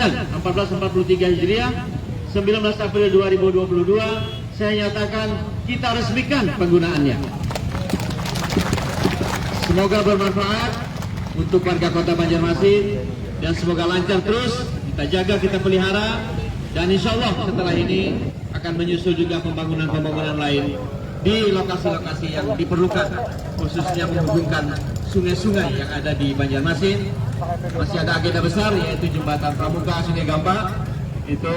Ramadan 1443 Hijriah, 19 April 2022, saya nyatakan kita resmikan penggunaannya. Semoga bermanfaat untuk warga Kota Banjarmasin dan semoga lancar terus, kita jaga, kita pelihara, dan insya Allah setelah ini akan menyusul juga pembangunan-pembangunan lain di lokasi-lokasi yang diperlukan, khususnya menghubungkan sungai-sungai yang ada di Banjarmasin. Masih ada agenda besar yaitu jembatan Pramuka Sungai Gampang, itu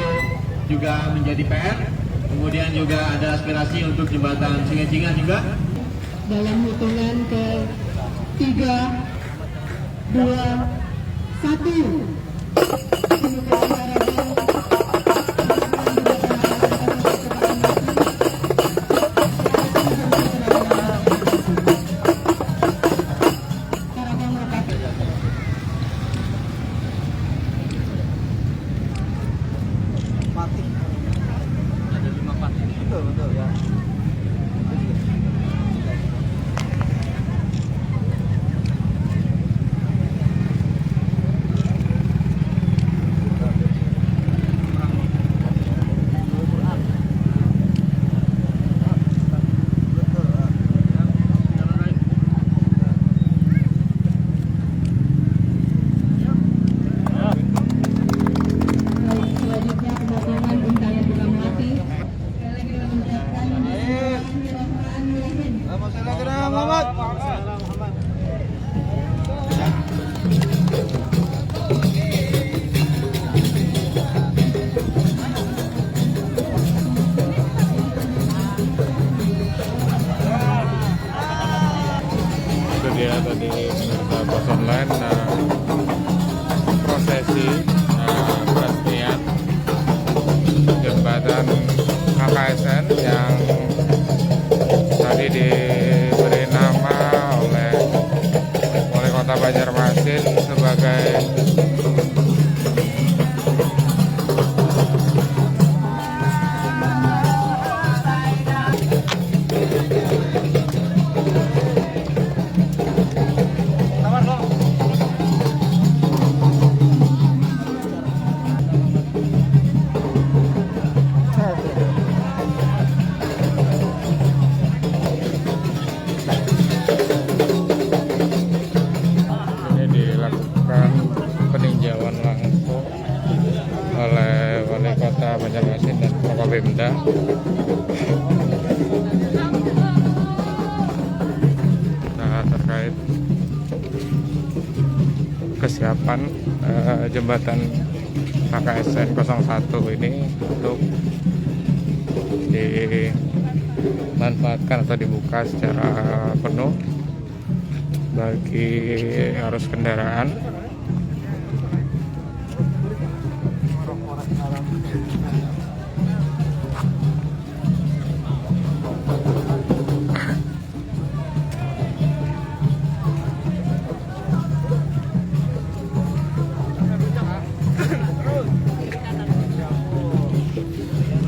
juga menjadi PR. Kemudian juga ada aspirasi untuk jembatan Sungai Cinga juga. Dalam hitungan ke 3, 2, 1. Betul ya. Dia tadi pos online prosesi peresmian jembatan KKSN yang tadi diberi nama oleh Wali Kota Banjarmasin sebagai peninjauan langsung oleh Wali Kota Banjarmasin dan Forkopimda terkait kesiapan jembatan KKSN 01 ini untuk dimanfaatkan atau dibuka secara penuh bagi arus kendaraan.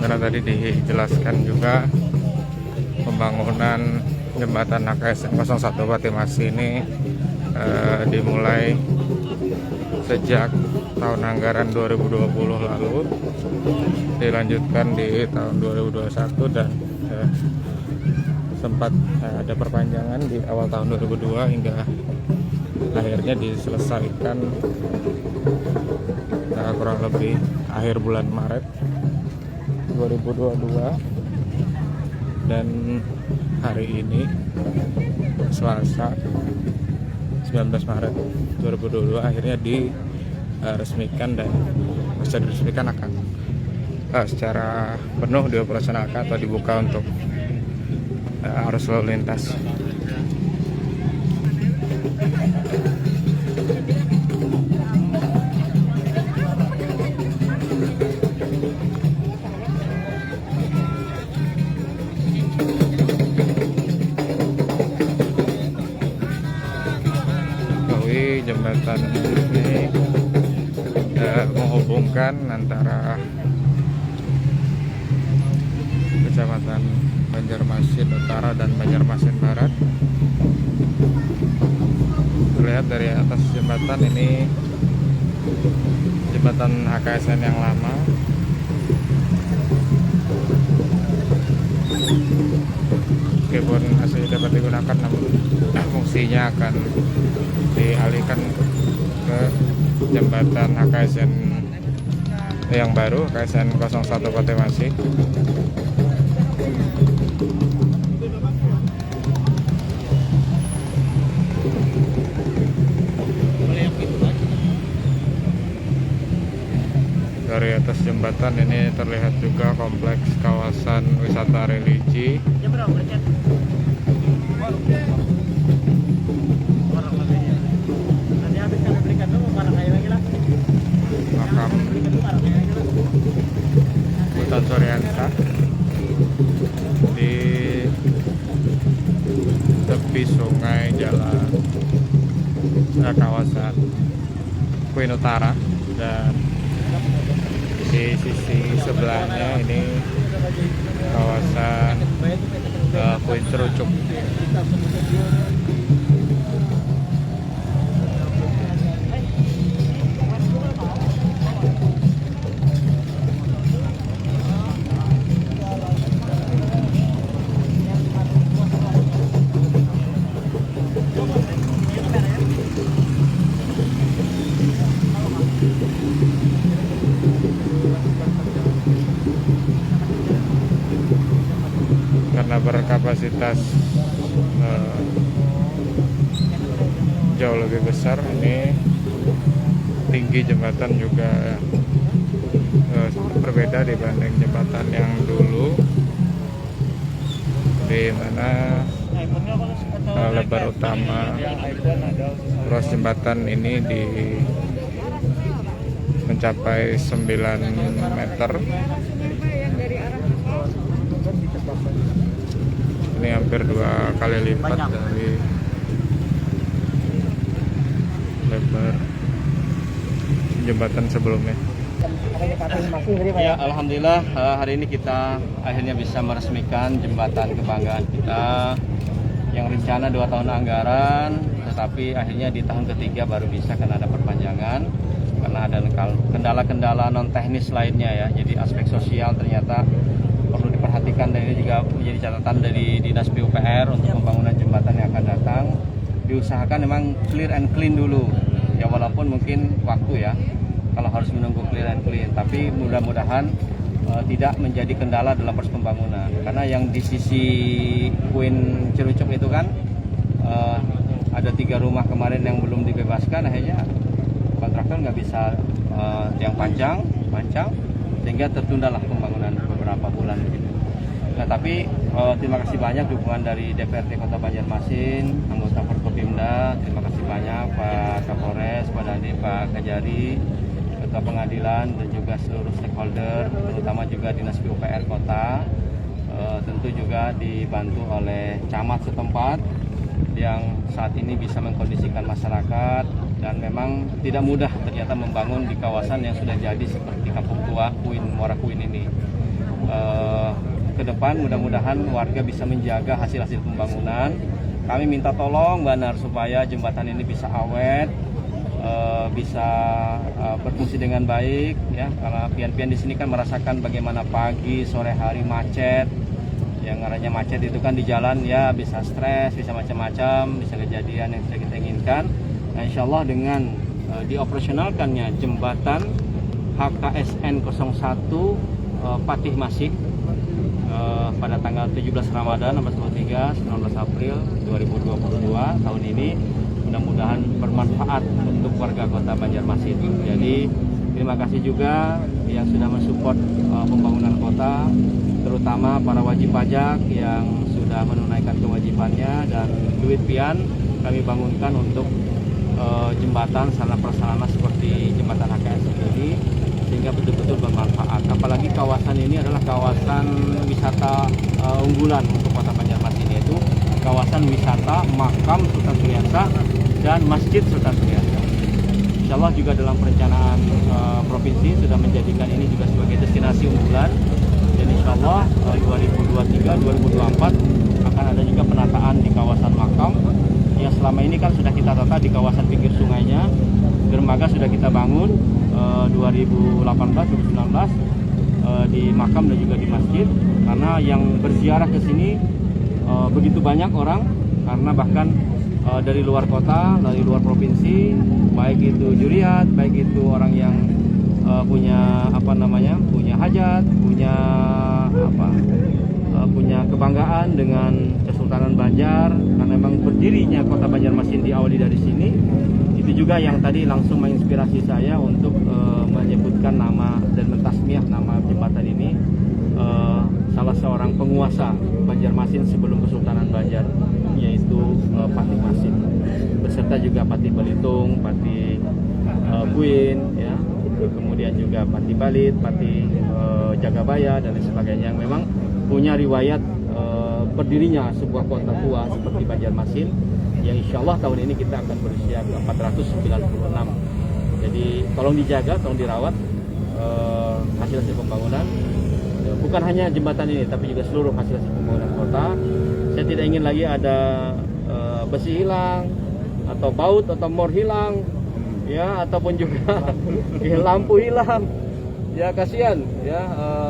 Karena tadi dijelaskan juga pembangunan jembatan KKSN 01 Patimasi ini dimulai sejak tahun anggaran 2020 lalu, dilanjutkan di tahun 2021 dan sempat ada perpanjangan di awal tahun 2002 hingga akhirnya diselesaikan kurang lebih akhir bulan Maret 2022, dan hari ini Selasa 19 Maret 2022 akhirnya diresmikan, dan bisa diresmikan akan secara penuh dioperasionalkan atau dibuka untuk arus lalu lintas. Jembatan ini menghubungkan antara Kecamatan Banjarmasin Utara dan Banjarmasin Barat. Terlihat dari atas jembatan ini jembatan HKSN yang lama. Meskipun masih dapat digunakan, namun fungsinya akan dialihkan ke jembatan HKSN yang baru, HKSN 01 Pati Masih. Dari atas jembatan ini terlihat juga kompleks kawasan wisata religi. Makam Sultan Surianta di tepi sungai jalan kawasan Queen Utara, dan di sisi sebelahnya ini kawasan Queen Cerucuk. Karena berkapasitas jauh lebih besar, ini tinggi jembatan juga berbeda dibanding jembatan yang dulu, di mana lebar utama ruas jembatan ini mencapai 9 meter. Ini hampir 2 kali lipat dari lebar jembatan sebelumnya. Ya, alhamdulillah hari ini kita akhirnya bisa meresmikan jembatan kebanggaan kita yang rencana 2 tahun anggaran, tetapi akhirnya di tahun ketiga baru bisa karena ada perpanjangan, karena ada kendala-kendala non teknis lainnya ya. Jadi aspek sosial ternyata perlu diperhatikan, dan ini juga menjadi catatan dari Dinas PUPR untuk pembangunan jembatan yang akan datang. Diusahakan memang clear and clean dulu ya, walaupun mungkin waktu ya kalau harus menunggu clear and clean, tapi mudah-mudahan tidak menjadi kendala dalam proses pembangunan. Karena yang di sisi Queen Cerucuk itu kan ada 3 rumah kemarin yang belum dibebaskan, akhirnya kontraktor nggak bisa yang panjang, sehingga tertundalah pembangunan beberapa bulan gitu. Nah, tapi terima kasih banyak dukungan dari DPRD Kota Banjarmasin, anggota Forkopimda, terima kasih banyak Pak Kapolres, Pak Dandim, Pak Kajari, Ketua Pengadilan, dan juga seluruh stakeholder, terutama juga Dinas PUPR Kota. Tentu juga dibantu oleh camat setempat yang saat ini bisa mengkondisikan masyarakat, dan memang tidak mudah ternyata membangun di kawasan yang sudah jadi seperti Kampung Tua Muara Queen ini. Ke depan mudah-mudahan warga bisa menjaga hasil-hasil pembangunan. Kami minta tolong Banar supaya jembatan ini bisa awet, bisa berfungsi dengan baik ya, karena pian-pian di sini kan merasakan bagaimana pagi sore hari macet. Yang arahnya macet itu kan di jalan ya, bisa stres, bisa macam-macam, bisa kejadian yang tidak kita inginkan. Nah, insya Allah dengan dioperasionalkannya jembatan HKSN 01 Patih Masih pada tanggal 17 Ramadan 19 April 2022 tahun ini, mudah-mudahan bermanfaat untuk warga Kota Banjarmasin. Jadi terima kasih juga yang sudah mensupport pembangunan kota, terutama para wajib pajak yang sudah menunaikan kewajibannya, dan duit pian kami bangunkan untuk jembatan sarana prasarana seperti jembatan HKSN ini, sehingga betul-betul bermanfaat. Apalagi kawasan ini adalah kawasan wisata unggulan untuk Kota Banjarmasin, yaitu kawasan wisata makam Sultan Surianta dan Masjid Sultan Surianta. Insya Allah juga dalam perencanaan provinsi sudah menjadikan ini juga sebagai destinasi unggulan, dan insya Allah 2023-2024 akan ada juga penataan di kawasan makam yang selama ini kan sudah kita tata di kawasan pinggir sungainya, dermaga dermaga sudah kita bangun 2018-2019 di makam dan juga di masjid, karena yang berziarah ke sini begitu banyak orang, karena bahkan dari luar kota, dari luar provinsi, baik itu juriat, baik itu orang yang punya punya hajat, punya kebanggaan dengan Kesultanan Banjar, karena memang berdirinya kota Banjarmasin diawali dari sini. Itu juga yang tadi langsung menginspirasi saya untuk menyebutkan nama dan mentasmiah nama jembatan ini, salah seorang penguasa Banjarmasin sebelum Kesultanan Banjar, yaitu Patih Masin, beserta juga Patih Belitung, Patih Buin, ya, kemudian juga Patih Balit, Patih Jagabaya dan lain sebagainya, yang memang punya riwayat berdirinya sebuah kota tua seperti Banjarmasin, yang insya Allah tahun ini kita akan berusia 496. Jadi tolong dijaga, tolong dirawat hasil-hasil pembangunan. Bukan hanya jembatan ini, tapi juga seluruh hasil-hasil pembangunan kota. Saya tidak ingin lagi ada besi hilang, atau baut atau mor hilang, ya, ataupun juga lampu hilang. Ya kasihan, ya,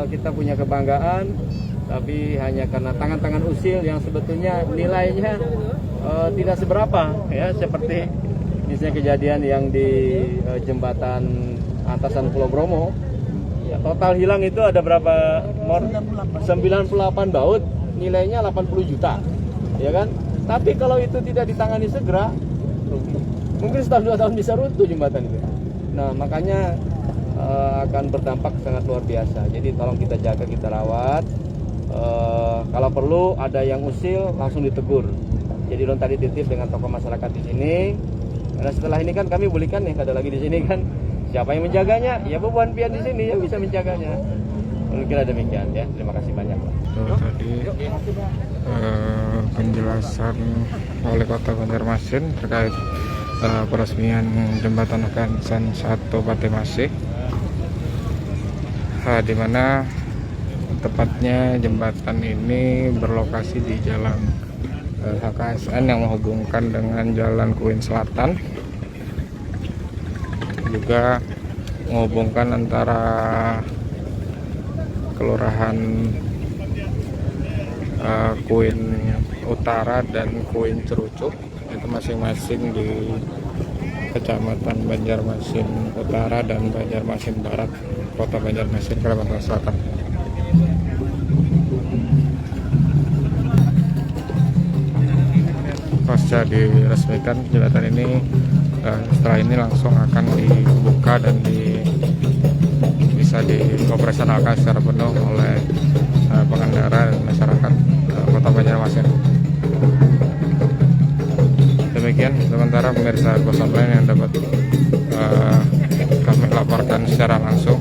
kita punya kebanggaan, tapi hanya karena tangan-tangan usil yang sebetulnya nilainya tidak seberapa, ya, seperti misalnya kejadian yang di jembatan Antasan Pulau Bromo. Ya, total hilang itu ada berapa? 98 baut, nilainya 80 juta, ya kan? Tapi kalau itu tidak ditangani segera, mungkin setahun 2 tahun bisa runtuh jembatan itu. Nah, makanya akan berdampak sangat luar biasa. Jadi tolong kita jaga, kita rawat. Kalau perlu ada yang usil langsung ditegur. Jadi Ron tadi titip dengan tokoh masyarakat di sini. Karena setelah ini kan kami bolehkan nih, ada lagi di sini kan. Siapa yang menjaganya? Ya Bebuan Pian di sini yang bisa menjaganya. Mungkin demikian, ya. Terima kasih banyak, Pak. Tadi penjelasan Wali Kota Banjarmasin terkait peresmian jembatan Kansan 1 Patih Masih, di mana tepatnya jembatan ini berlokasi di jalan HKSN yang menghubungkan dengan Jalan Kuin Selatan, juga menghubungkan antara Kelurahan Kuin Utara dan Kuin Cerucuk, itu masing-masing di Kecamatan Banjarmasin Utara dan Banjarmasin Barat, Kota Banjarmasin, Kalimantan Selatan. Pasca diresmikan jembatan ini, setelah ini langsung akan dibuka dan bisa dioperasionalkan secara penuh oleh pengendara dan masyarakat Kota Banjarmasin. Demikian sementara pemirsa Pos Online yang dapat kami laporkan secara langsung